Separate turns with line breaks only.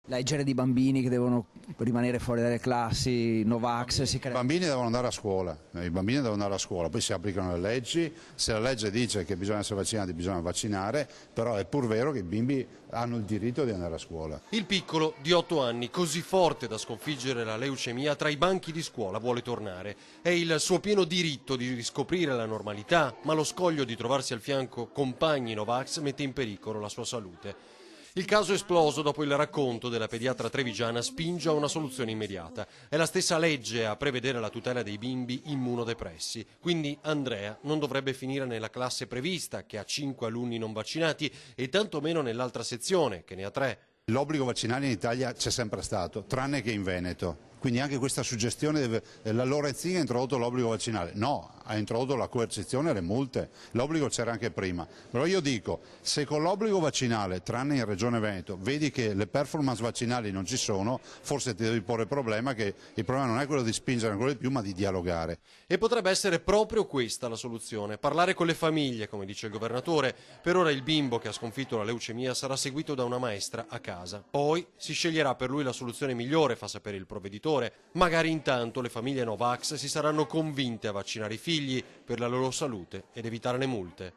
Leggere di bambini che devono rimanere fuori dalle classi, Novax, si
I
crea...
bambini devono andare a scuola, poi si applicano le leggi, se la legge dice che bisogna essere vaccinati bisogna vaccinare, però è pur vero che i bimbi hanno il diritto di andare a scuola.
Il piccolo di 8 anni, così forte da sconfiggere la leucemia, tra i banchi di scuola vuole tornare. È il suo pieno diritto di riscoprire la normalità, ma lo scoglio di trovarsi al fianco compagni Novax mette in pericolo la sua salute. Il caso è esploso dopo il racconto della pediatra trevigiana spinge a una soluzione immediata. È la stessa legge a prevedere la tutela dei bimbi immunodepressi. Quindi Andrea non dovrebbe finire nella classe prevista, che ha 5 alunni non vaccinati, e tantomeno nell'altra sezione, che ne ha 3.
L'obbligo vaccinale in Italia c'è sempre stato, tranne che in Veneto. Quindi anche questa suggestione, la Lorenzin ha introdotto l'obbligo vaccinale, no, ha introdotto la coercizione e le multe, l'obbligo c'era anche prima. Però io dico, se con l'obbligo vaccinale, tranne in Regione Veneto, vedi che le performance vaccinali non ci sono, forse ti devi porre il problema che il problema non è quello di spingere ancora di più, ma di dialogare.
E potrebbe essere proprio questa la soluzione, parlare con le famiglie, come dice il governatore. Per ora il bimbo che ha sconfitto la leucemia sarà seguito da una maestra a casa. Poi si sceglierà per lui la soluzione migliore, fa sapere il provveditore. Magari intanto le famiglie Novax si saranno convinte a vaccinare i figli per la loro salute ed evitare le multe.